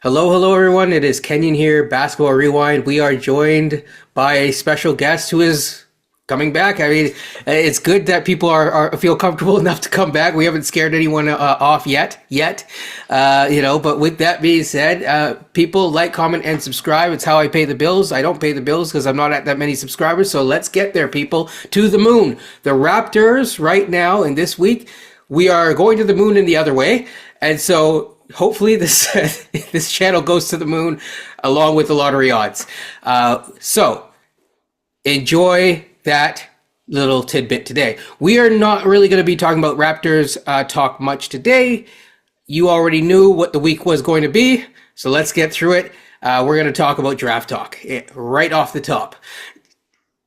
Hello, hello, everyone. It is Kenyon here, Basketball Rewind. We are joined by a special guest who is coming back. I mean, it's good that people are feel comfortable enough to come back. We haven't scared anyone off yet. But with that being said, people like, comment, and subscribe. It's how I pay the bills. I don't pay the bills because I'm not at that many subscribers. So let's get there, people, to the moon. The Raptors right now in this week, we are going to the moon in the other way, and so hopefully this this channel goes to the moon along with the lottery odds. So enjoy that little tidbit today. We are not really going to be talking about Raptors talk much today. You already knew what the week was going to be, so let's get through it. We're going to talk about draft talk right off the top.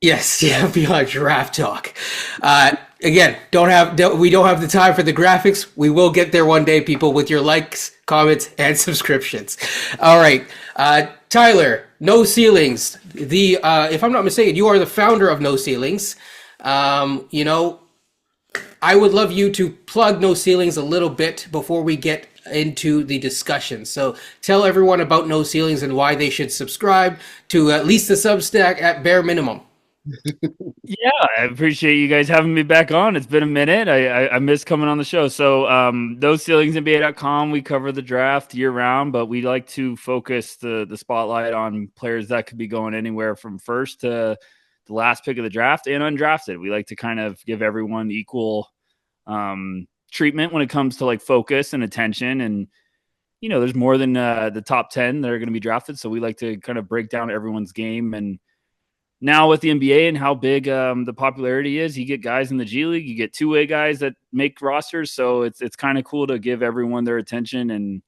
Yes, yeah, beyond draft talk. Again, we don't have the time for the graphics. We will get there one day, people, with your likes, comments, and subscriptions. All right, Tyler, NoCeilings. If I'm not mistaken, you are the founder of NoCeilings. I would love you to plug NoCeilings a little bit before we get into the discussion. So tell everyone about NoCeilings and why they should subscribe to at least the Substack at bare minimum. Yeah, I appreciate you guys having me back on. It's been a minute. I miss coming on the show. So NoCeilingsNBA.com, we cover the draft year round, but we like to focus the spotlight on players that could be going anywhere from first to the last pick of the draft and undrafted. We like to kind of give everyone equal treatment when it comes to like focus and attention. And, there's more than the top 10 that are going to be drafted. So we like to kind of break down everyone's game. And now with the NBA and how big the popularity is, you get guys in the G League, you get two-way guys that make rosters. So it's kind of cool to give everyone their attention. And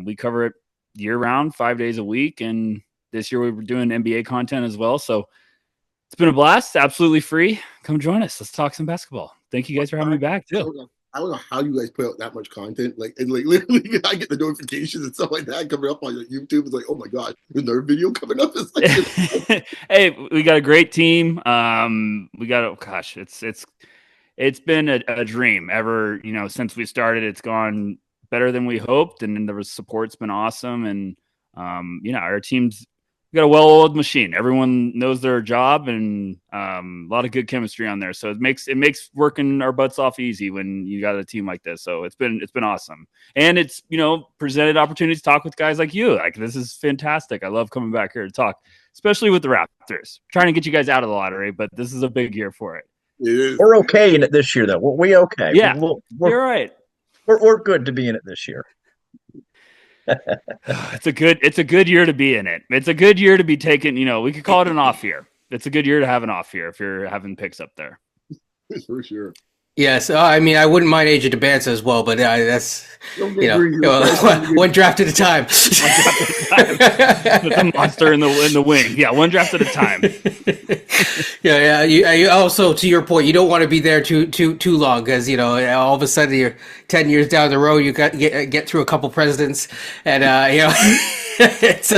we cover it year round, 5 days a week. And this year we were doing NBA content as well. So it's been a blast. Absolutely free. Come join us. Let's talk some basketball. Thank you guys for having me back too. I don't know how you guys put out that much content. Like literally, I get the notifications and stuff like that coming up on YouTube. It's like, oh my god, there's another video coming up. It's like, hey, we got a great team. It's been a dream ever. Since we started, it's gone better than we hoped, and the support's been awesome. And our team's we got a well-oiled machine. Everyone knows their job, and a lot of good chemistry on there. So it makes working our butts off easy when you got a team like this. So it's been awesome, and it's presented opportunities to talk with guys like you. Like, this is fantastic. I love coming back here to talk, especially with the Raptors. Trying to get you guys out of the lottery, but this is a big year for it. We're okay in it this year, though. We're okay. Yeah, you're right. We're good to be in it this year. It's a good year to be in it. It's a good year to be taking, we could call it an off year. It's a good year to have an off year if you're having picks up there. For sure. Yes, I mean, I wouldn't mind Age of Debanza as well, but that's one draft at a time. With a monster in the wing. Yeah, one draft at a time. Yeah. You also, to your point, you don't want to be there too long because all of a sudden you're 10 years down the road. You got get through a couple presidents, and it's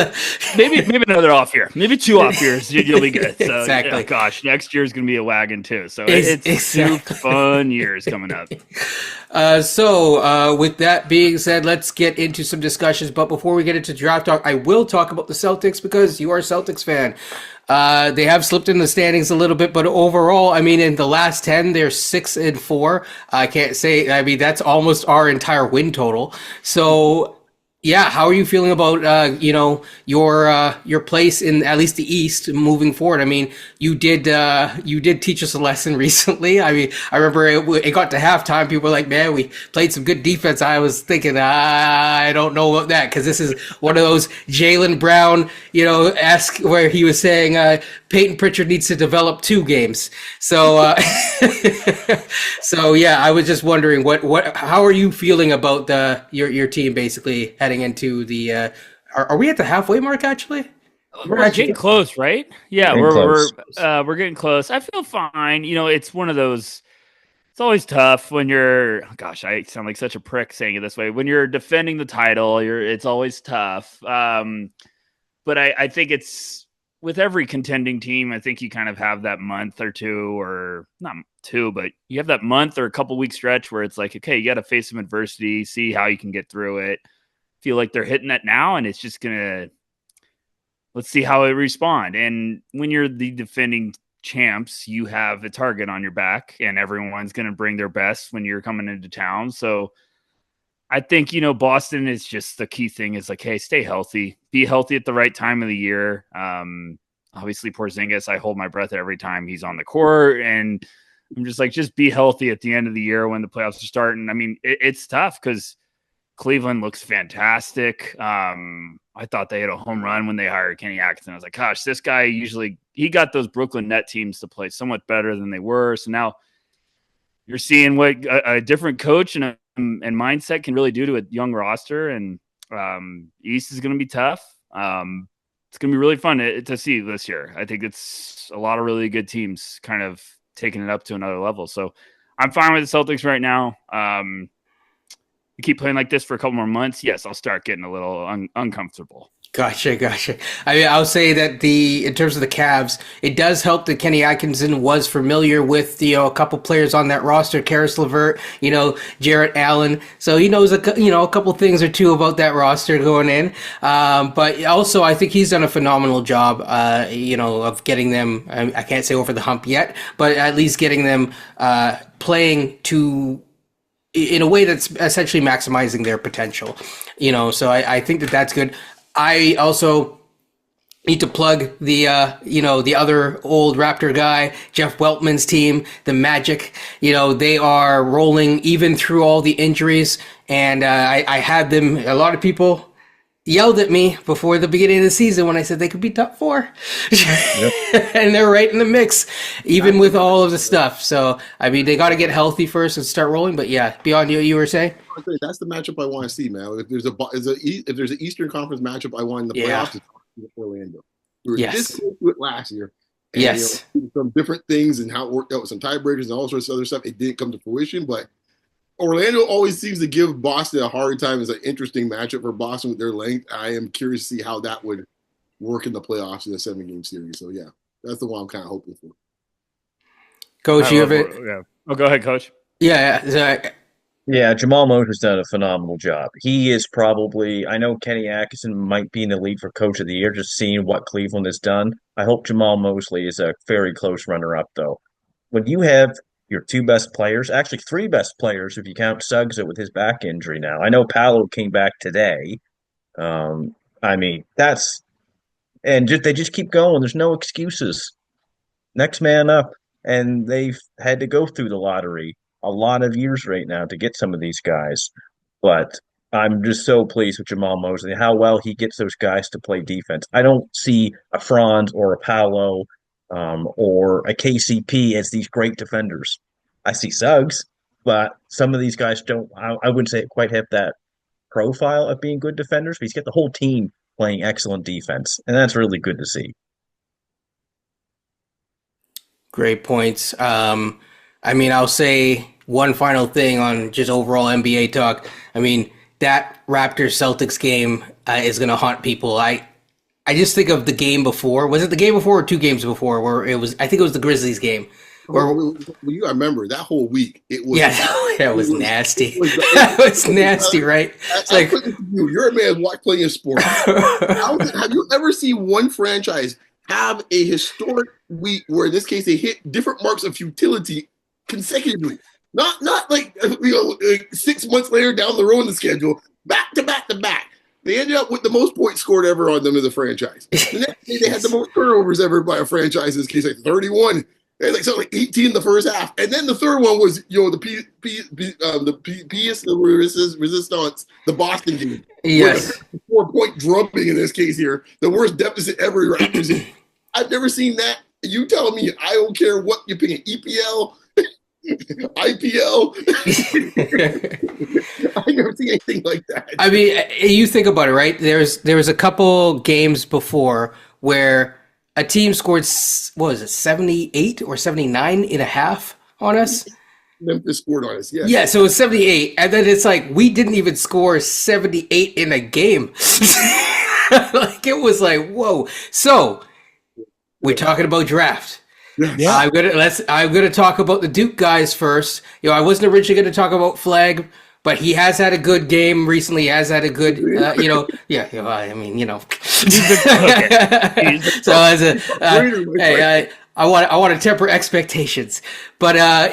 maybe another off year, maybe 2 off years. You'll be good. So, exactly. Yeah, gosh, next year is going to be a wagon too. So it's exactly. 2 fun years coming up. So with that being said, let's get into some discussions. But before we get into draft talk, I will talk about the Celtics because you are a Celtics fan. They have slipped in the standings a little bit, but overall, I mean, in the last 10, they're 6-4. I can't say, I mean, that's almost our entire win total. So, yeah, how are you feeling about your place in at least the East moving forward? I mean, you did teach us a lesson recently. I mean, I remember it got to halftime. People were like, "Man, we played some good defense." I was thinking, I don't know about that because this is one of those Jaylen Brown, esque where he was saying Peyton Pritchard needs to develop 2 games. So, so yeah, I was just wondering how are you feeling about your team basically heading into the are we at the halfway mark actually? We're getting close, right? Yeah, we're getting close. I feel fine. It's one of those. It's always tough when you're. Gosh, I sound like such a prick saying it this way. When you're defending the title, it's always tough. But I think it's with every contending team. I think you kind of have that month or two, or not 2, but you have that month or a couple week stretch where it's like, okay, you got to face some adversity, see how you can get through it. feel like they're hitting that now, and it's just gonna let's see how it respond. And when you're the defending champs, you have a target on your back, and everyone's gonna bring their best when you're coming into town. So I think, Boston is just the key thing is like, hey, stay healthy, be healthy at the right time of the year. Obviously Porzingis, I hold my breath every time he's on the court, and I'm just like, just be healthy at the end of the year when the playoffs are starting. I mean, it's tough because Cleveland looks fantastic. I thought they had a home run when they hired Kenny Atkinson. I was like, gosh, this guy he got those Brooklyn Net teams to play somewhat better than they were. So now you're seeing what a different coach and mindset can really do to a young roster. And East is going to be tough. It's going to be really fun to see this year. I think it's a lot of really good teams kind of taking it up to another level. So I'm fine with the Celtics right now. You keep playing like this for a couple more months, yes, I'll start getting a little uncomfortable. Gotcha. I mean, I'll say that in terms of the Cavs, it does help that Kenny Atkinson was familiar with a couple players on that roster, Karis LeVert, Jarrett Allen, so he knows a couple things or two about that roster going in. But also, I think he's done a phenomenal job, of getting them. I can't say over the hump yet, but at least getting them playing in a way that's essentially maximizing their potential. So I think that's good. I also need to plug the other old Raptor guy, Jeff Weltman's team, the Magic. They are rolling even through all the injuries. And I had them, a lot of people yelled at me before the beginning of the season when I said they could be top 4. Yep. And they're right in the mix, even with all of the stuff. So, I mean, they got to get healthy first and start rolling. But yeah, beyond you were saying? That's the matchup I want to see, man. If there's an Eastern Conference matchup I want in the playoffs, it's Orlando. We were this close to it last year. And, yes. Some different things and how it worked out with some tiebreakers and all sorts of other stuff. It didn't come to fruition, but Orlando always seems to give Boston a hard time. It's an interesting matchup for Boston with their length. I am curious to see how that would work in the playoffs in a 7-game series. So, yeah, that's the one I'm kind of hoping for. Coach, you have it? Yeah. Oh, go ahead, Coach. Yeah, Jamal Mosher's done a phenomenal job. He is probably, I know Kenny Atkinson might be in the lead for Coach of the Year, just seeing what Cleveland has done. I hope Jamal Mosley is a very close runner-up, though. When you have your 2 best players, actually 3 best players, if you count Suggs with his back injury now. I know Paolo came back today. I mean, they just keep going. There's no excuses. Next man up. And they've had to go through the lottery a lot of years right now to get some of these guys. But I'm just so pleased with Jamal Mosley, how well he gets those guys to play defense. I don't see a Franz or a Paolo or a KCP as these great defenders. I see Suggs, but some of these guys don't, I wouldn't say quite have that profile of being good defenders, but he's got the whole team playing excellent defense, and that's really good to see. Great points. I mean, I'll say one final thing on just overall NBA talk. I mean, that Raptors-Celtics game is going to haunt people. I just think of the game before. Was it the game before or 2 games before where it was, I think it was the Grizzlies game. You remember that wole week. It was it was nasty. That was nasty, right? It's like you're a man playing sport. Have you ever seen one franchise have a historic week where in this case they hit different marks of futility consecutively? Not like 6 months later down the road in the schedule, back to back to back. They ended up with the most points scored ever on them as a franchise. The next day they had the most turnovers ever by a franchise. In this case, like 31. They had like 18 in the first half, and then the third one was the Resistance, the Boston game. Yes, 4-point drubbing in this case here, the worst deficit ever. Raptors. I've never seen that. You tell me, I don't care what you're picking, EPL, IPL. I've never seen anything like that. I mean, you think about it, right? There was a couple games before where a team scored, 78 or 79 and a half on us? Memphis scored on us, yeah. Yeah, so it was 78. And then it's like, we didn't even score 78 in a game. Like, it was like, whoa. So, we're talking about draft. Yeah. I'm gonna talk about the Duke guys first. I wasn't originally gonna talk about Flagg, but he has had a good game recently. He has had a good, I mean, so as a, I want to temper expectations, but I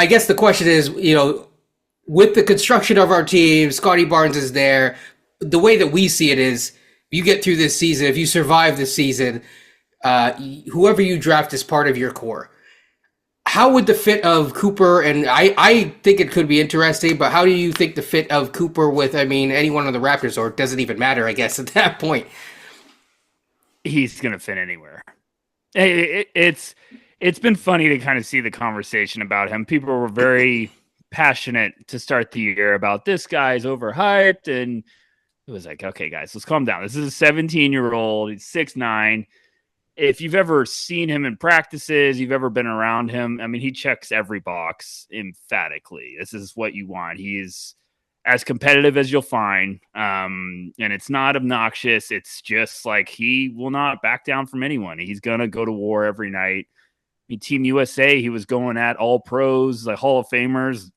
guess the question is, with the construction of our team, Scotty Barnes is there. The way that we see it is, you get through this season, if you survive this season, whoever you draft is part of your core. How would the fit of Cooper, and I think it could be interesting, but how do you think the fit of Cooper with, anyone on the Raptors, or does it even matter, I guess, at that point? He's going to fit anywhere. It's been funny to kind of see the conversation about him. People were very passionate to start the year about this guy's overhyped, and it was like, okay, guys, let's calm down. This is a 17-year-old. He's 6'9". If you've ever seen him in practices, you've ever been around him, he checks every box emphatically. This is what you want. He's as competitive as you'll find, and it's not obnoxious. It's just like he will not back down from anyone. He's going to go to war every night. Team USA, he was going at all pros, like Hall of Famers,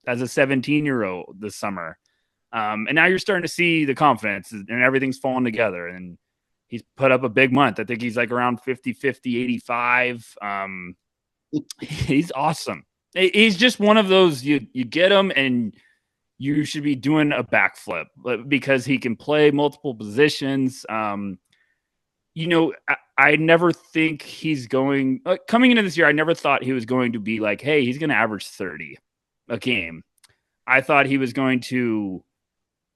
as a 17-year-old this summer. And now you're starting to see the confidence and everything's falling together. And he's put up a big month. I think he's like around 50, 85. He's awesome. He's just one of those, you get him and you should be doing a backflip because he can play multiple positions. I never think he's going coming into this year. I never thought he was going to be like, hey, he's going to average 30 a game. I thought he was going to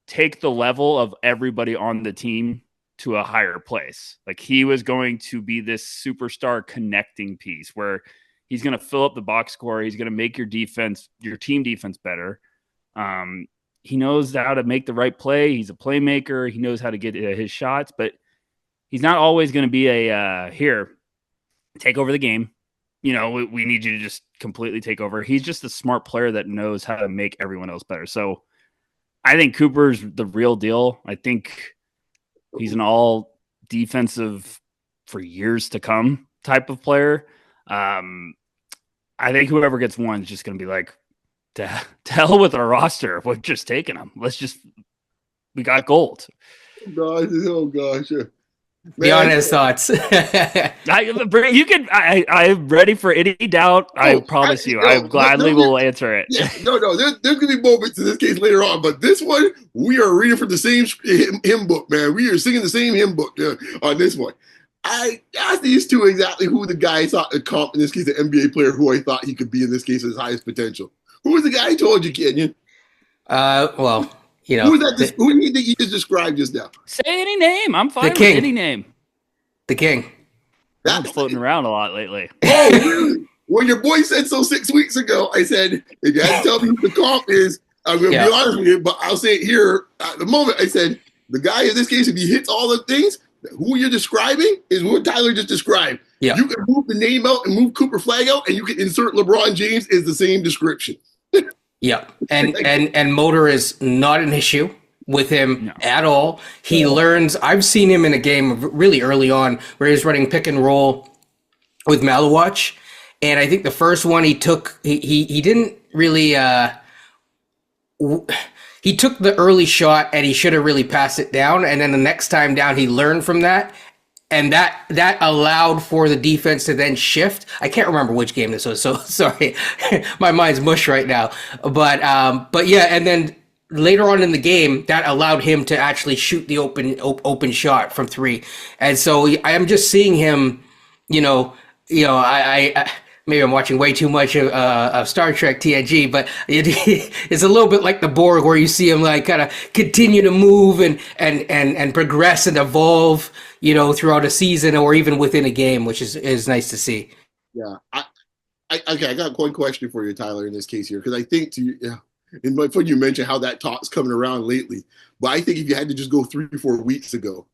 take the level of everybody on the team to a higher place. Like he was going to be this superstar connecting piece where he's going to fill up the box score. He's going to make your team defense better. He knows how to make the right play. He's a playmaker. He knows how to get his shots, but he's not always going to be here, take over the game. We need you to just completely take over. He's just a smart player that knows how to make everyone else better. So I think Cooper's the real deal. I think he's an all defensive for years to come type of player. I think whoever gets one is just going to be like, to hell with our roster. We're just taking them. We got gold. Oh gosh. Be honest thoughts. I'm ready for any doubt. I promise you. I gladly will answer it. Yeah, there's going to be moments in this case later on, but this one, we are reading from the same hymn book, man. We are singing the same hymn book on this one. I asked these two exactly who the guy thought the comp, in this case, the NBA player who I thought he could be in this case, his highest potential. Who was the guy I told you, Kenyon? Who was that? Who do you think you just described just now? Say any name. I'm fine with any name. The King. That's floating around a lot lately. Oh, really? When your boy said so 6 weeks ago, I said, if you had to tell me who the comp is, I'm going to be honest with you, but I'll say it here at the moment. I said, the guy in this case, if he hits all the things, who you're describing is what Tyler just described. Yeah. You can move the name out and move Cooper Flagg out, and you can insert LeBron James as the same description. Yeah, and motor is not an issue with him at all. He learns. I've seen him in a game really early on where he was running pick and roll with Malawatch, and I think the first one he took, he didn't really. He took the early shot and he should have really passed it down, and then the next time down he learned from that. And that allowed for the defense to then shift. I can't remember which game this was, so sorry. My mind's mush right now. But yeah, and then later on in the game, that allowed him to actually shoot the open shot from three. And so I am just seeing him, I maybe I'm watching way too much of Star Trek TNG, but it's a little bit like the Borg, where you see him like kind of continue to move and progress and evolve, throughout a season or even within a game, which is nice to see. Yeah, I got one question for you, Tyler, in this case here, because I think in my fun you mentioned how that talk's coming around lately, but I think if you had to just go 3 or 4 weeks ago,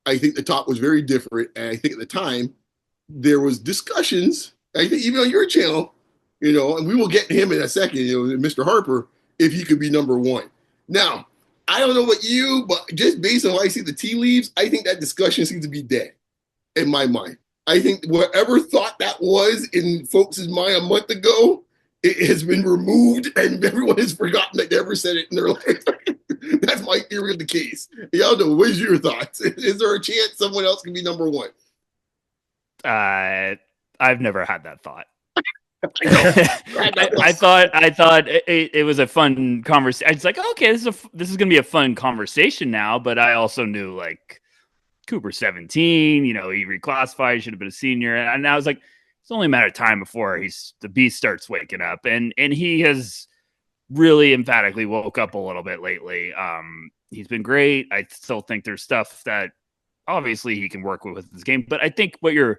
I think the talk was very different, and I think at the time there was discussions. I think even on your channel, and we will get to him in a second, Mr. Harper, if he could be number one. Now, I don't know about you, but just based on how I see the tea leaves, I think that discussion seems to be dead in my mind. I think whatever thought that was in folks' mind a month ago it has been removed and everyone has forgotten that they ever said it in their life. That's my theory of the case. Y'all know, what is your thoughts? Is there a chance someone else can be number one? I've never had that thought. I thought it was a fun conversation. It's like, okay, this is gonna be a fun conversation now. But I also knew, like, Cooper's 17. He reclassified. He should have been a senior. And I was like, it's only a matter of time before the beast starts waking up. And he has really emphatically woke up a little bit lately. He's been great. I still think there's stuff that obviously he can work with this game. But I think what you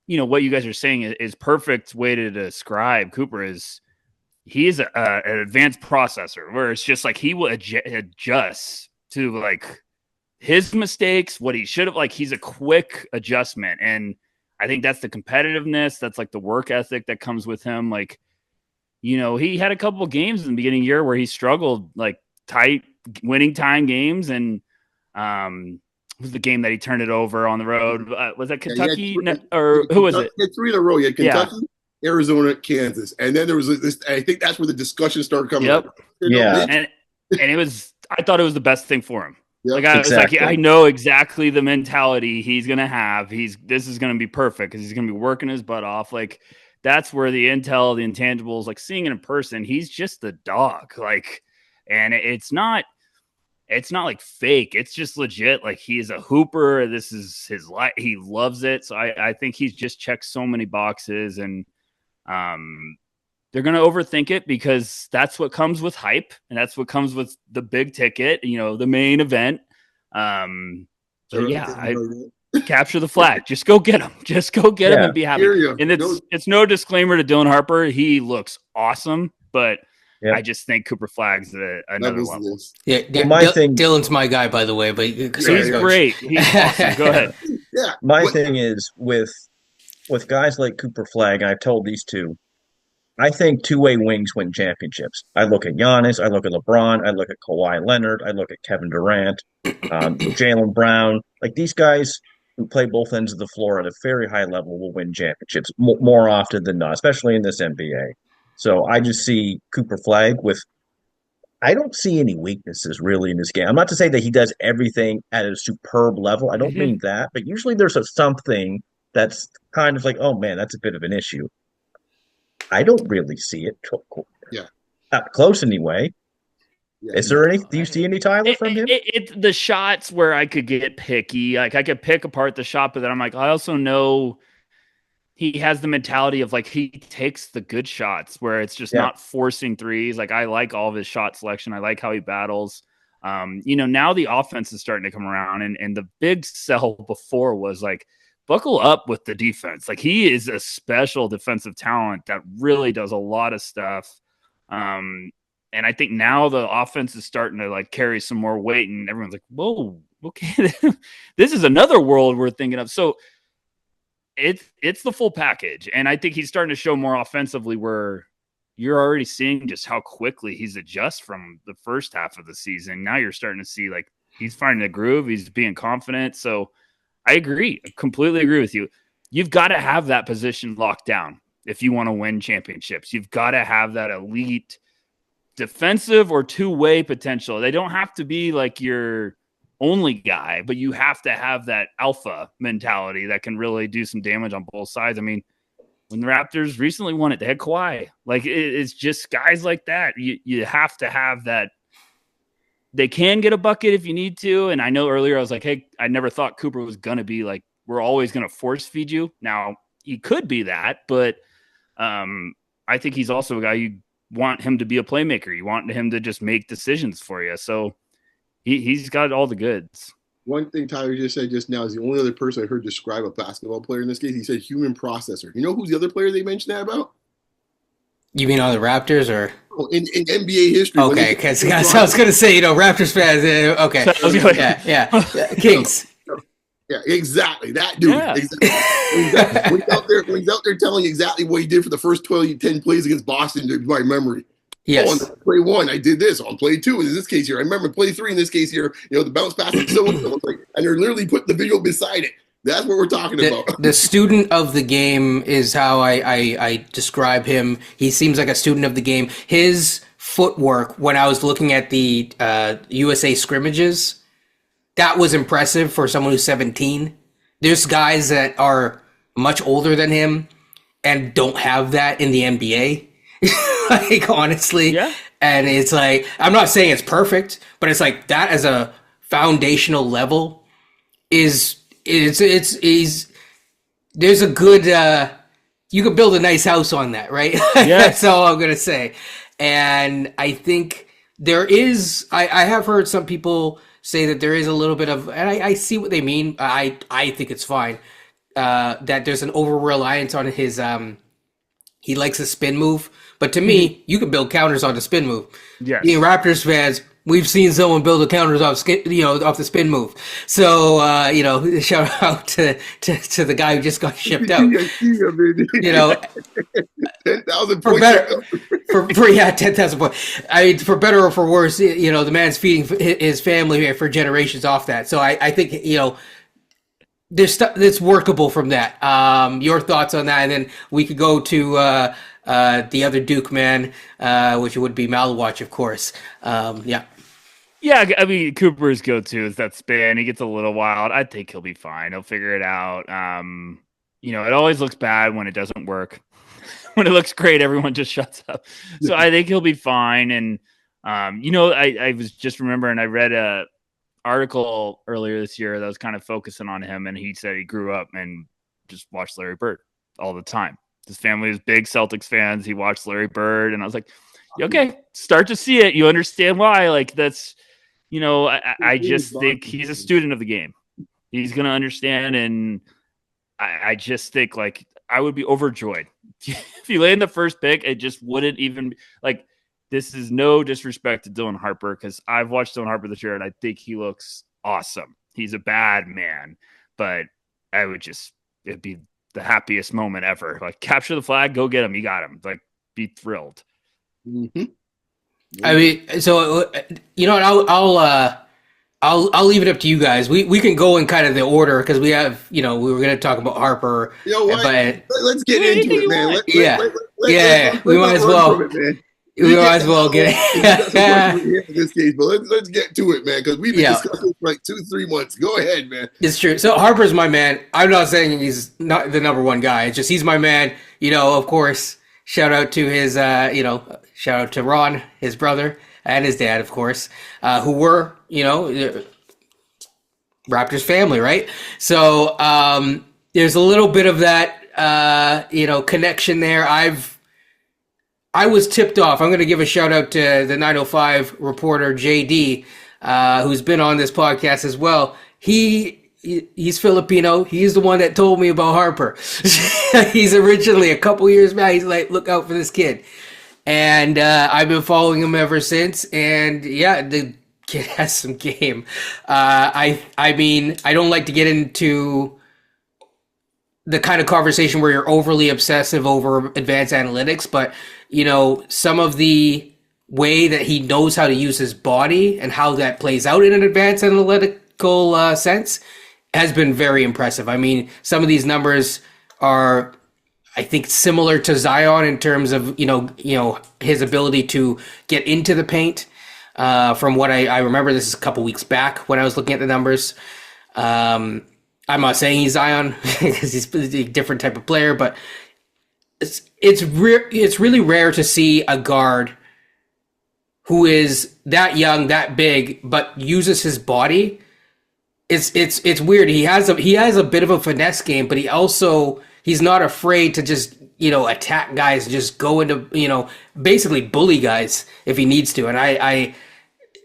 guys are saying is perfect way to describe Cooper. Is he is an advanced processor, where it's just like he will adjust to, like, his mistakes, what he should have. Like, he's a quick adjustment. And I think that's the competitiveness. That's like the work ethic that comes with him. Like, he had a couple of games in the beginning of the year where he struggled, like, tight, winning time games. And was the game that he turned it over on the road? Was that Kentucky? Who was it? He had 3 in a row. He had Kentucky, Arizona, Kansas. And then there was this, I think that's where the discussion started coming up. Yeah. And it was, I thought it was the best thing for him. Yep. Like, I was like, I know exactly the mentality he's going to have. This is going to be perfect because he's going to be working his butt off. Like, that's where the intel, the intangibles, like, seeing it in person, he's just the dog. Like, and it's not like fake. It's just legit. Like, he is a hooper. This is his life. He loves it. So I think he's just checked so many boxes, and they're going to overthink it because that's what comes with hype, and that's what comes with the big ticket, the main event. Capture the flag. Just go get him. Just go get him and be happy. And it's no disclaimer to Dylan Harper. He looks awesome, but I just think Cooper Flagg's another level. Yeah, Dylan's my guy, by the way. But he's great. He's awesome. Go ahead. Yeah. My thing is with guys like Cooper Flagg, I've told these two, I think two-way wings win championships. I look at Giannis, I look at LeBron, I look at Kawhi Leonard, I look at Kevin Durant, Jaylen Brown. Like, these guys who play both ends of the floor at a very high level will win championships more often than not, especially in this NBA. So I just see Cooper Flagg I don't see any weaknesses really in this game. I'm not to say that he does everything at a superb level. I don't mean that, but usually there's something that's kind of like, oh man, that's a bit of an issue. I don't really see it. Not close anyway. Yeah, is there any? Do you see any, Tyler, from him? The shots where I could get picky, like I could pick apart the shot, but then I'm like, I also know he has the mentality of, like, he takes the good shots where it's just not forcing threes. Like, I like all of his shot selection. I like how he battles. Now the offense is starting to come around, and the big sell before was like, buckle up with the defense. Like, he is a special defensive talent that really does a lot of stuff. And I think now the offense is starting to, like, carry some more weight, and everyone's like, whoa, okay, this is another world we're thinking of. So it's the full package. And I think he's starting to show more offensively, where you're already seeing just how quickly he's adjusted from the first half of the season. Now you're starting to see, like, he's finding a groove. He's being confident. So I agree. I completely agree with you. You've got to have that position locked down if you want to win championships. You've got to have that elite defensive or two-way potential. They don't have to be like your only guy, but you have to have that alpha mentality that can really do some damage on both sides. I mean, when the Raptors recently won it, they had Kawhi. Like, it's just guys like that. You have to have that. They can get a bucket if you need to. And I know earlier I was like, hey, I never thought Cooper was going to be like, we're always going to force feed you. Now, he could be that, but I think he's also a guy you want him to be a playmaker. You want him to just make decisions for you. So he's got all the goods. One thing Tyler just said just now is the only other person I heard describe a basketball player in this case. He said human processor. You know who's the other player they mentioned that about? You mean on the Raptors or? Oh, in NBA history. Okay, because I was going to say, Raptors fans. Okay. Yeah. Kings. Yeah, exactly. That dude. Yeah. Exactly. When he's out there telling you exactly what he did for the first 10 plays against Boston by memory. Yes. Oh, on play 1, I did this. On play 2, in this case here, I remember play 3 in this case here. The bounce pass and so and they're literally putting the video beside it. That's what we're talking about. The student of the game is how I describe him. He seems like a student of the game. His footwork, when I was looking at the USA scrimmages, that was impressive for someone who's 17. There's guys that are much older than him and don't have that in the NBA. Like, honestly. Yeah. And it's like, I'm not saying it's perfect, but it's like that as a foundational level is there's a good you could build a nice house on that, right? Yes. That's all I'm gonna say. And I think there is I have heard some people say that there is a little bit of, and I see what they mean. I think it's fine. That there's an over reliance on his he likes a spin move. But to me, you can build counters on the spin move. Yes. Being Raptors fans, we've seen someone build the counters off off the spin move. So shout out to the guy who just got shipped out. 10,000 for points. better, for 10,000 points. I mean, for better or for worse, the man's feeding his family for generations off that. So I think there's stuff that's workable from that. Your thoughts on that, and then we could go to the other Duke man, which would be Malwatch, of course. Yeah. Yeah, I mean, Cooper's go-to is that spin. He gets a little wild. I think he'll be fine. He'll figure it out. It always looks bad when it doesn't work. When it looks great, everyone just shuts up. So I think he'll be fine. And, I was just remembering, I read a article earlier this year that was kind of focusing on him, and he said he grew up and just watched Larry Bird all the time. His family was big Celtics fans. He watched Larry Bird, and I was like, okay, start to see it. You understand why. Like, that's, I just think he's a student of the game. He's going to understand, and I just think, like, I would be overjoyed. If you land the first pick, it just wouldn't even, like, this is no disrespect to Dylan Harper, because I've watched Dylan Harper this year, and I think he looks awesome. He's a bad man, but it'd be the happiest moment ever. Like, capture the flag, go get him. You got him. Like, be thrilled. Mm-hmm. I mean, so I'll leave it up to you guys. We can go in kind of the order, because we have we were going to talk about Harper. You know what? But Let's get into it, man. We might as well. We might as well get it. In this case, but let's get to it, man, because we've been discussing it for like 2-3 months. Go ahead, man. It's true. So Harper's my man. I'm not saying he's not the number one guy. It's just he's my man. Of course, shout out to his, shout out to Ron, his brother, and his dad, of course, who were, Raptors family, right? So there's a little bit of that, connection there. I was tipped off. I'm going to give a shout out to the 905 reporter, JD, who's been on this podcast as well. He's Filipino. He's the one that told me about Harper. He's originally a couple years back. He's like, look out for this kid. And I've been following him ever since. And yeah, the kid has some game. I mean, I don't like to get into the kind of conversation where you're overly obsessive over advanced analytics, but some of the way that he knows how to use his body and how that plays out in an advanced analytical sense has been very impressive. I mean, some of these numbers are, I think, similar to Zion in terms of his ability to get into the paint. From what I remember, this is a couple weeks back when I was looking at the numbers. I'm not saying he's Zion because he's a different type of player, but it's really rare to see a guard who is that young, that big, but uses his body. It's weird. He has a bit of a finesse game, but he's not afraid to just attack guys, just go into basically bully guys if he needs to. And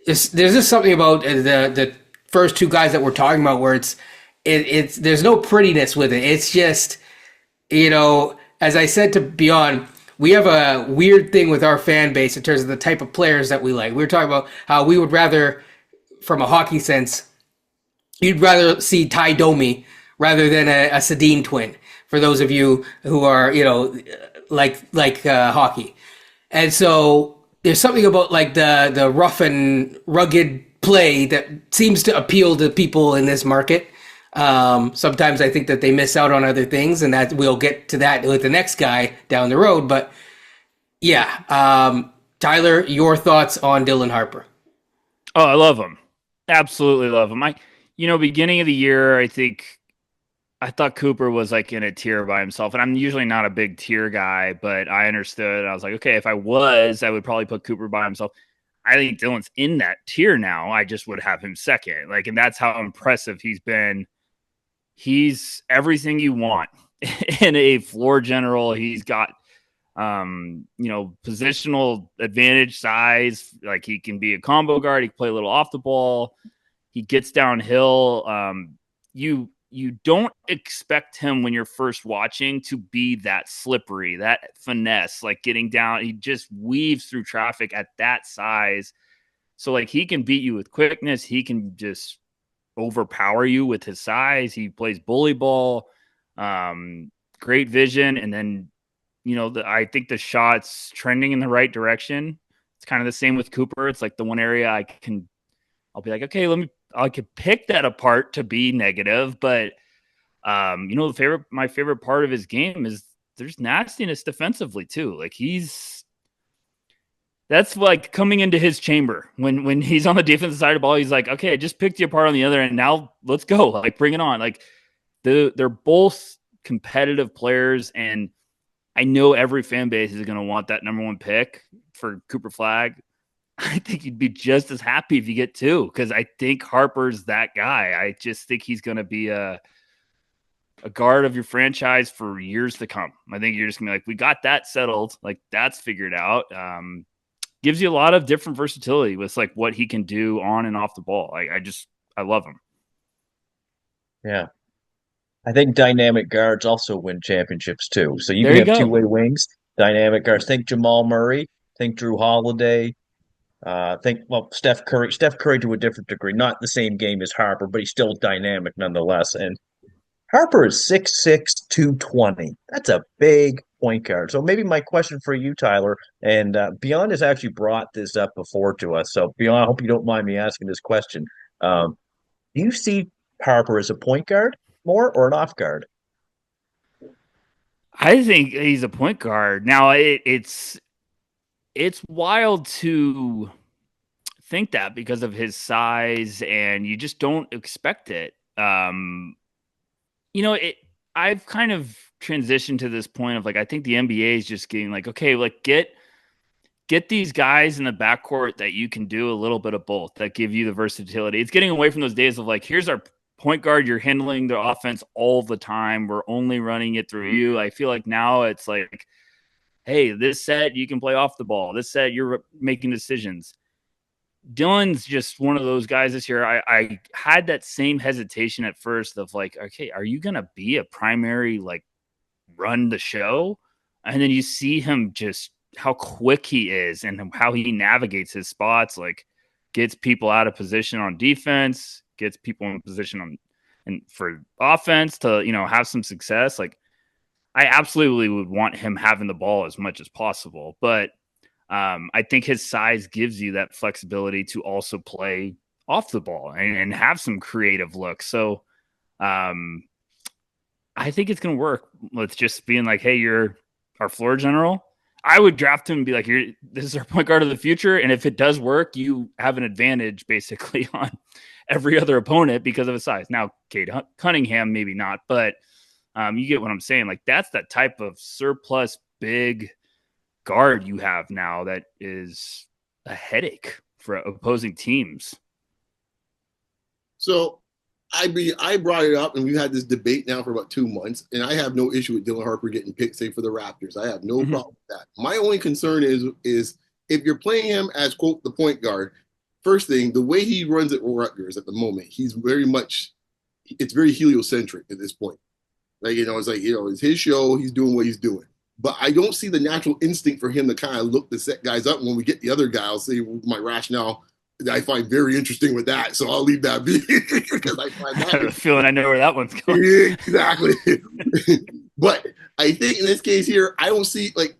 there's just something about the first two guys that we're talking about where it's there's no prettiness with it. It's just as I said to Beyond, we have a weird thing with our fan base in terms of the type of players that we like. We were talking about how we would rather, from a hockey sense, you'd rather see Ty Domi rather than a Sedin twin. For those of you who are, like hockey. And so there's something about like the rough and rugged play that seems to appeal to people in this market. Sometimes I think that they miss out on other things, and that we'll get to that with the next guy down the road. But yeah, Tyler, your thoughts on Dylan Harper? Oh, I love him. Absolutely love him. Beginning of the year, I thought Cooper was like in a tier by himself, and I'm usually not a big tier guy, but I understood. I was like, okay, if I was, I would probably put Cooper by himself. I think Dylan's in that tier now. I just would have him second. Like, and that's how impressive he's been. He's everything you want in a floor general. He's got, positional advantage, size. Like, he can be a combo guard. He can play a little off the ball. He gets downhill. You don't expect him when you're first watching to be that slippery, that finesse, like getting down. He just weaves through traffic at that size. So like he can beat you with quickness. He can just overpower you with his size. He plays bully ball, great vision. And then, I think the shot's trending in the right direction. It's kind of the same with Cooper. It's like the one area I'll be like, okay, I could pick that apart to be negative, but my favorite part of his game is there's nastiness defensively too. Like that's like coming into his chamber when he's on the defensive side of the ball. He's like, okay, I just picked you apart on the other end. Now let's go. Like, bring it on. Like they're both competitive players, and I know every fan base is going to want that number one pick for Cooper Flagg. I think you'd be just as happy if you get two, because I think Harper's that guy. I just think he's going to be a guard of your franchise for years to come. I think you're just going to be like, we got that settled. Like, that's figured out. Gives you a lot of different versatility with like what he can do on and off the ball. I love him. Yeah. I think dynamic guards also win championships too. So you There can you have go. two-way wings, dynamic guards. Think Jamal Murray, think Drew Holiday, Steph Curry. Steph Curry to a different degree, not the same game as Harper, but he's still dynamic nonetheless. And Harper is 6'6", 220. That's a big point guard. So maybe my question for you, Tyler, and Beyond has actually brought this up before to us. So Beyond, I hope you don't mind me asking this question. Do you see Harper as a point guard more or an off guard? I think he's a point guard. Now it's wild to think that because of his size, and you just don't expect it. I've kind of transitioned to this point of like, I think the NBA is just getting like, okay, like get these guys in the backcourt that you can do a little bit of both, that give you the versatility. It's getting away from those days of like, here's our point guard, you're handling the offense all the time, we're only running it through you. I feel like now it's like, hey, this set you can play off the ball, this set you're making decisions. Dylan's just one of those guys this year. I had that same hesitation at first of like, okay, are you going to be a primary, like run the show? And then you see him just how quick he is and how he navigates his spots, like gets people out of position on defense, gets people in position and for offense to, have some success. Like, I absolutely would want him having the ball as much as possible, but I think his size gives you that flexibility to also play off the ball and have some creative looks. So I think it's going to work with just being like, hey, you're our floor general. I would draft him and be like, this is our point guard of the future. And if it does work, you have an advantage basically on every other opponent because of his size. Now, Cade Cunningham, maybe not, but you get what I'm saying. Like, that's that type of surplus big guard you have now that is a headache for opposing teams. So I brought it up, and we've had this debate now for about 2 months, and I have no issue with Dylan Harper getting picked, say, for the Raptors. I have no problem with that. My only concern is if you're playing him as, quote, the point guard, first thing, the way he runs at Rutgers at the moment, he's it's very heliocentric at this point. Like, it's like, it's his show, he's doing what he's doing. But I don't see the natural instinct for him to kind of look to set guys up. When we get the other guy, I'll say my rationale that I find very interesting with that. So I'll leave that be because I find that. I have a feeling I know where that one's going. Yeah, exactly. But I think in this case here, I don't see like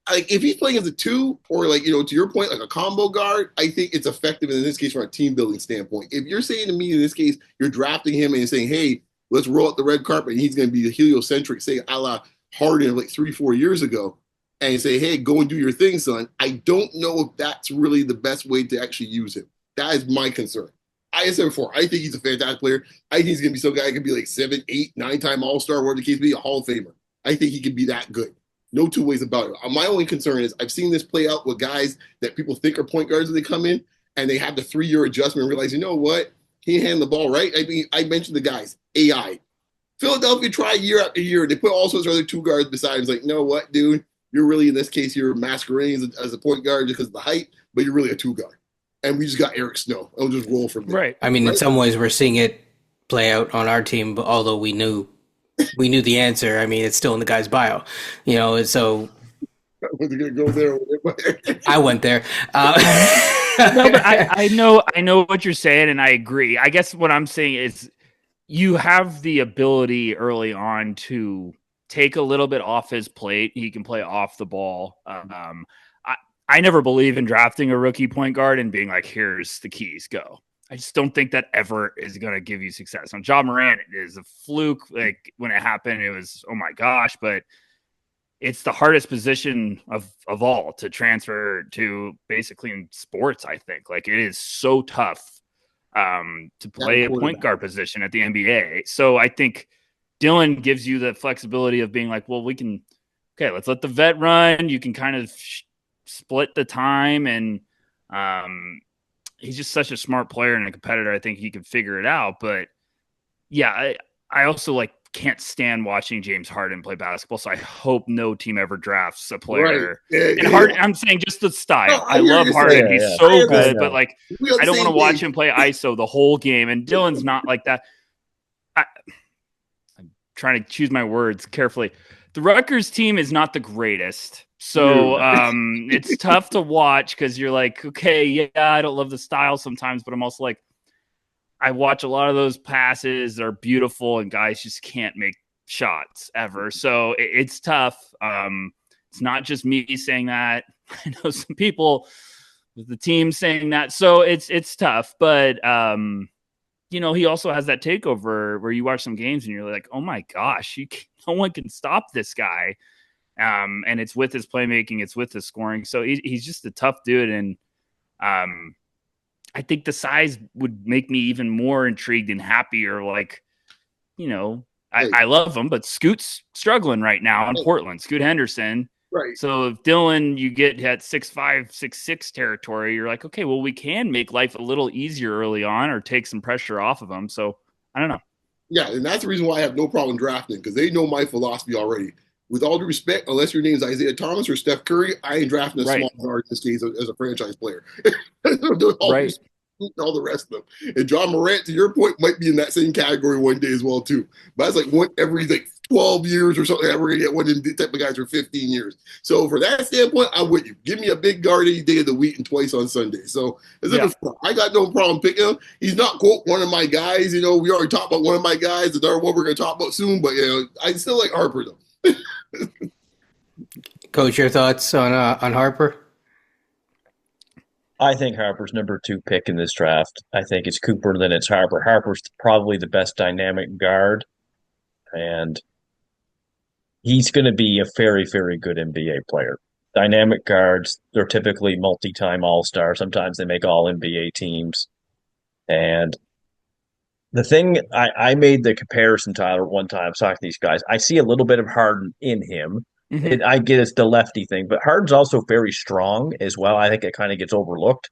if he's playing as a two or like, to your point, like a combo guard, I think it's effective in this case from a team building standpoint. If you're saying to me in this case, you're drafting him and you're saying, hey, let's roll out the red carpet, and he's going to be the heliocentric, say, a la Harden like 3-4 years ago, and say, hey, go and do your thing, son. I don't know if that's really the best way to actually use him. That is my concern. I said before, I think he's a fantastic player. I think he's going to be some guy who can be like 7, 8, 9-time All-Star, whatever the case may be, a Hall of Famer. I think he can be that good. No two ways about it. My only concern is I've seen this play out with guys that people think are point guards when they come in, and they have the 3-year adjustment and realize, you know what? He can handle the ball right. I mean, I mentioned the guys, AI. Philadelphia tried year after year. They put all sorts of other 2 guards beside him. It's like, you know what, dude? You're really, in this case, you're masquerading as a point guard because of the height, but you're really a 2 guard. And we just got Eric Snow. I'll just roll from there. Right. I mean, in some ways, we're seeing it play out on our team, but although we knew the answer. I mean, it's still in the guy's bio, so. I was going to go there. I went there. No, but I know what you're saying, and I agree. I guess what I'm saying is you have the ability early on to take a little bit off his plate. He can play off the ball. I never believe in drafting a rookie point guard and being like, here's the keys, go. I just don't think that ever is going to give you success. On Ja Morant, it is a fluke. Like, when it happened, it was, oh my gosh, but it's the hardest position of all to transfer to, basically, in sports, I think. Like, it is so tough to play a point guard position at the NBA. So I think Dylan gives you the flexibility of being like, well, let's let the vet run. You can kind of split the time, and he's just such a smart player and a competitor. I think he can figure it out. But yeah, I also can't stand watching James Harden play basketball. So I hope no team ever drafts a player. Right. And Harden, I'm saying just the style. I love Harden. He's so good, but I don't want to watch him play ISO the whole game. And Dylan's not like that. I'm trying to choose my words carefully. The Rutgers team is not the greatest. So it's tough to watch because you're like, okay, yeah, I don't love the style sometimes, but I'm also like, I watch a lot of those passes. They're beautiful, and guys just can't make shots ever. So it's tough. It's not just me saying that. I know some people with the team saying that. So it's tough. But, he also has that takeover where you watch some games and you're like, oh, my gosh, no one can stop this guy. And it's with his playmaking, it's with his scoring. So he's just a tough dude. And I think the size would make me even more intrigued and happier. I love him, but Scoot's struggling right now in Portland, Scoot Henderson. Right. So if Dylan, you get at 6'5", 6'6" territory, you're like, okay, well, we can make life a little easier early on or take some pressure off of him. So I don't know. Yeah, and that's the reason why I have no problem drafting, because they know my philosophy already. With all due respect, unless your name is Isaiah Thomas or Steph Curry, I ain't drafting a small guard in this case as a franchise player. Right. All the rest of them. And John Morant, to your point, might be in that same category one day as well, too. But that's one every 12 years or something. We're going to get one of the type of guys for 15 years. So for that standpoint, I'm with you. Give me a big guard any day of the week and twice on Sunday. So I got no problem picking him. He's not, quote, one of my guys. We already talked about one of my guys. Another one we're going to talk about soon. But, I still like Harper, though. Coach, your thoughts on Harper? I think Harper's number 2 pick in this draft. I think it's Cooper, then it's Harper. Harper's probably the best dynamic guard, and he's going to be a very, very good NBA player. Dynamic guards, they're typically multi-time All-Star. Sometimes they make All-NBA teams. And the thing, I made the comparison, Tyler, one time talking to these guys. I see a little bit of Harden in him. Mm-hmm. I get it's the lefty thing, but Harden's also very strong as well. I think it kind of gets overlooked.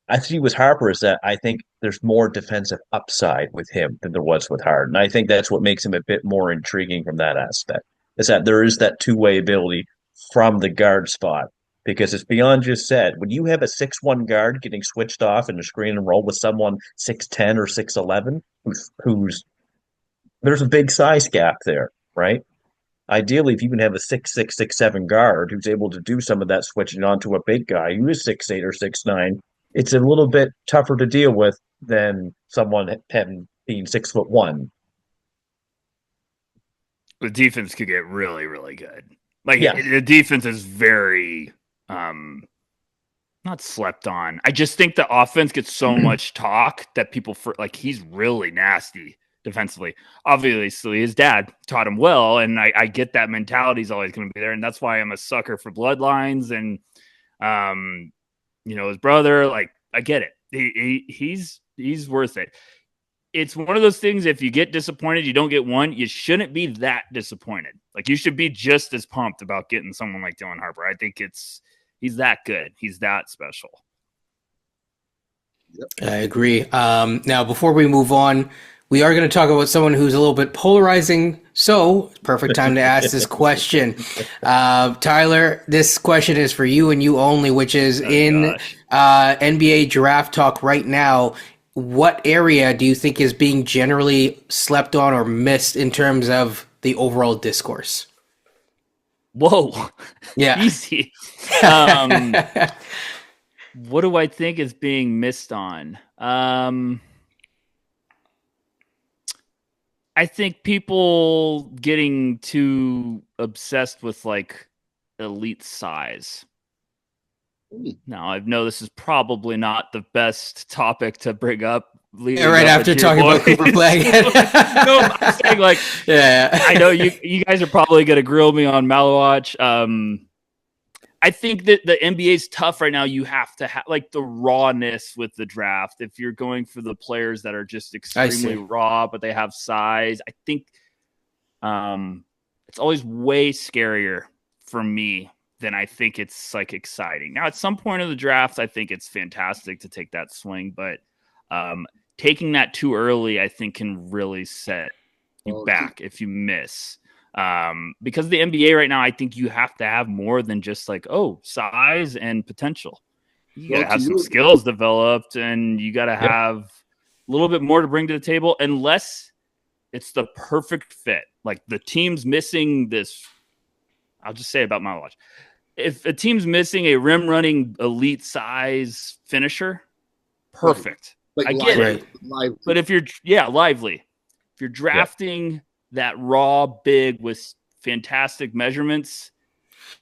I see with Harper is that I think there's more defensive upside with him than there was with Harden. I think that's what makes him a bit more intriguing from that aspect, is that there is that two-way ability from the guard spot. Because it's beyond just said, when you have a 6'1" guard getting switched off in a screen and roll with someone 6'10" or 6'11", who's there's a big size gap there, right? Ideally, if you can have a 6'6", 6'7" guard who's able to do some of that switching onto a big guy who is 6'8" or 6'9", it's a little bit tougher to deal with than someone being 6'1". The defense could get really, really good. The defense is very not slept on. I just think the offense gets so much talk that people he's really nasty defensively. Obviously, his dad taught him well, and I get that mentality is always going to be there, and that's why I'm a sucker for bloodlines and his brother. Like, I get it. He's worth it. It's one of those things. If you get disappointed, you don't get one. You shouldn't be that disappointed. Like, you should be just as pumped about getting someone like Dylan Harper. I think he's that good. He's that special. I agree. Now, before we move on, we are going to talk about someone who's a little bit polarizing. So, perfect time to ask this question. Tyler, this question is for you and you only, which is NBA draft talk right now. What area do you think is being generally slept on or missed in terms of the overall discourse? Whoa. Yeah. Easy. What do I think is being missed on? I think people getting too obsessed with like elite size. Now, I know this is probably not the best topic to bring up. Right after talking about Cooper Flagg. No, I'm saying, like, yeah. I know you guys are probably going to grill me on Malawatch. I think that the NBA is tough right now. You have to have like the rawness with the draft. If you're going for the players that are just extremely raw, but they have size, I think it's always way scarier for me than I think it's like exciting. Now, at some point of the draft, I think it's fantastic to take that swing, but taking that too early, I think, can really set you back if you miss. Because the NBA right now, I think you have to have more than just like, size and potential. You got to have some skills developed, and you got to have a little bit more to bring to the table, unless it's the perfect fit. Like, the team's missing this. I'll just say about my watch. If a team's missing a rim running elite size finisher, perfect. Like I get it. Lively. But if you're lively, if you're drafting that raw big with fantastic measurements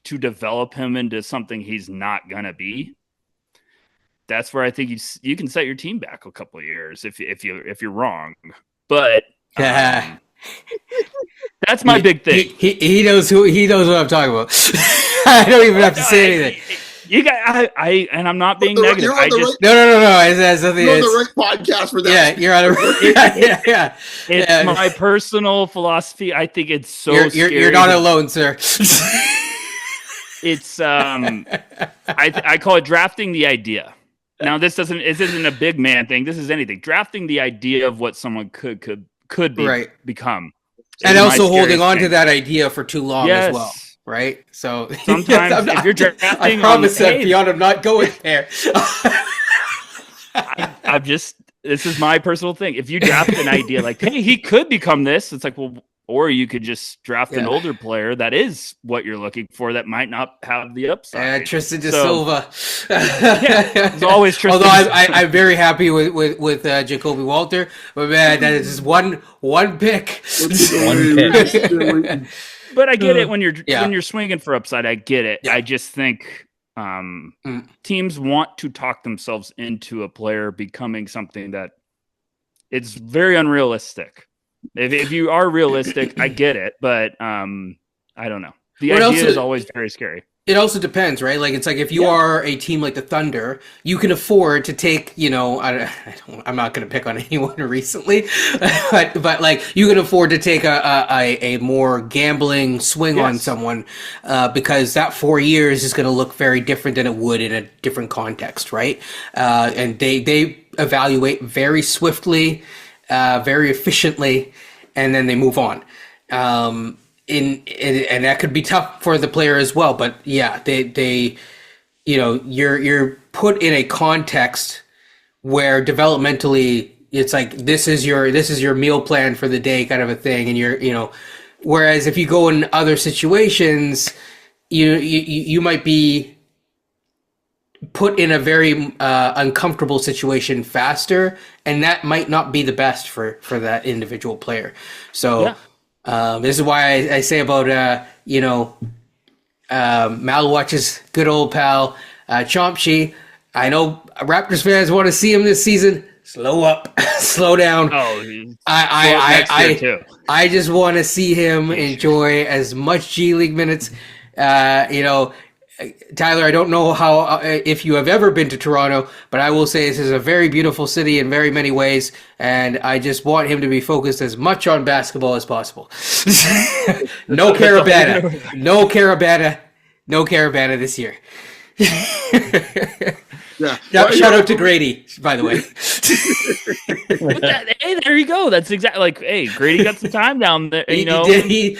to develop him into something he's not gonna be, that's where I think you can set your team back a couple of years if you're wrong. But that's my big thing. He knows what I'm talking about. I don't even have to say anything. You guys, and I'm not being negative. No. It has nothing. You're on the right podcast for that. Yeah, you're on a. Yeah. It's my personal philosophy. I think it's so. You're not alone, sir. It's I call it drafting the idea. Now, this isn't a big man thing. This is anything. Drafting the idea of what someone could be, become. And also holding on to that idea for too long as well. Right? So sometimes if you're drafting, I promise that beyond, I'm not going there. This is my personal thing. If you draft an idea like, hey, he could become this, it's like, well, or you could just draft an older player that is what you're looking for that might not have the upside. Tristan da Silva. It's always Tristan. Although I'm very happy with Jacoby Walter, but man, that is just one pick. But I get it when you're swinging for upside. I get it. Yeah. I just think teams want to talk themselves into a player becoming something that it's very unrealistic. If you are realistic, I get it, but I don't know. The idea is always very scary. It also depends, right? Like, it's like if you are a team like the Thunder, you can afford to take, I'm not going to pick on anyone recently, but like you can afford to take a more gambling swing on someone because that 4 years is going to look very different than it would in a different context, right? And they evaluate very swiftly, very efficiently, and then they move on. And that could be tough for the player as well, but yeah, they you're put in a context where developmentally it's like this is your meal plan for the day kind of a thing, and whereas if you go in other situations, you might be put in a very uncomfortable situation faster, and that might not be the best for that individual player. So. Yeah. This is why I say about, Malawatch's good old pal, Chomsky. I know Raptors fans want to see him this season, slow up, slow down. Oh, I just want to see him enjoy as much G League minutes. Tyler, I don't know how if you have ever been to Toronto, but I will say this is a very beautiful city in very many ways, and I just want him to be focused as much on basketball as possible. No Carabana this year. Yeah. Shout out to Grady, by the way. Hey, there you go. That's exactly like, hey, Grady got some time down there. He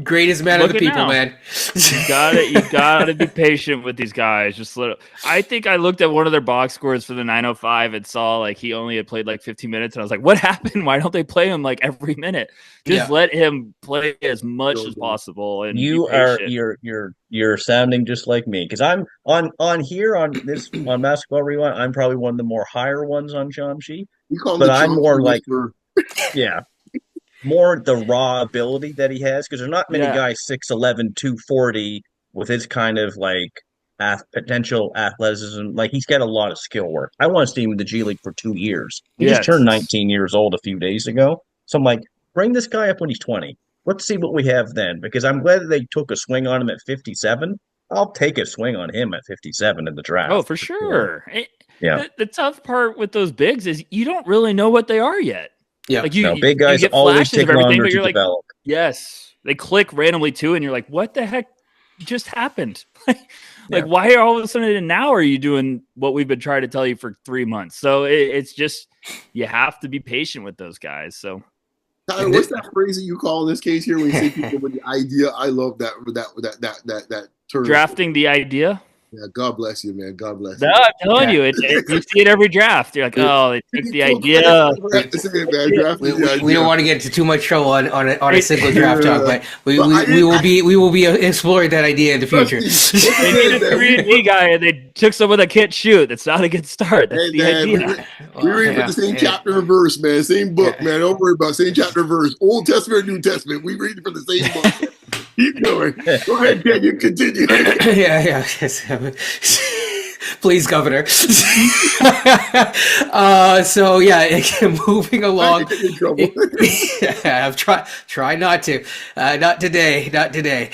greatest man of the people, man. You gotta be patient with these guys. I think I looked at one of their box scores for the 905 and saw like he only had played like 15 minutes, and I was like, what happened? Why don't they play him like every minute? Just let him play as much as possible. And you're sounding just like me, because I'm on Basketball Rewind. I'm probably one of the more higher ones on Jamshi, but I'm more like more the raw ability that he has, because there's not many guys 6'11", 240 with his kind of like potential athleticism. Like, he's got a lot of skill work. I want to see him in the G League for 2 years. He just turned 19 years old a few days ago, so I'm like, bring this guy up when he's 20. Let's see what we have then, because I'm glad that they took a swing on him at 57. I'll take a swing on him at 57 in the draft. Oh, for sure. The tough part with those bigs is you don't really know what they are yet. Yeah, like big guys always take longer to develop. Yes, they click randomly too, and you're like, what the heck just happened? Why all of a sudden now are you doing what we've been trying to tell you for 3 months? So it's just, you have to be patient with those guys. So Tyler, what's that phrase that you call in this case here when you say people with the idea? I love that term. Drafting the idea. Yeah, God bless you, man. God bless you. No, I'm telling you, you see it every draft. You're like, oh, they take the idea. We don't want to get into too much trouble on a single draft talk, but we will be exploring that idea in the future. They need a 3D guy, and they took someone that can't shoot. That's not a good start. That's the idea. We read the same chapter and verse, man. Same book, man. Don't worry about same chapter and verse. Old Testament, New Testament. We read from the same book. Keep going. Go ahead, Ken. You continue. Yes. Please, Governor. Moving along. In trouble. I've try not to. Not today.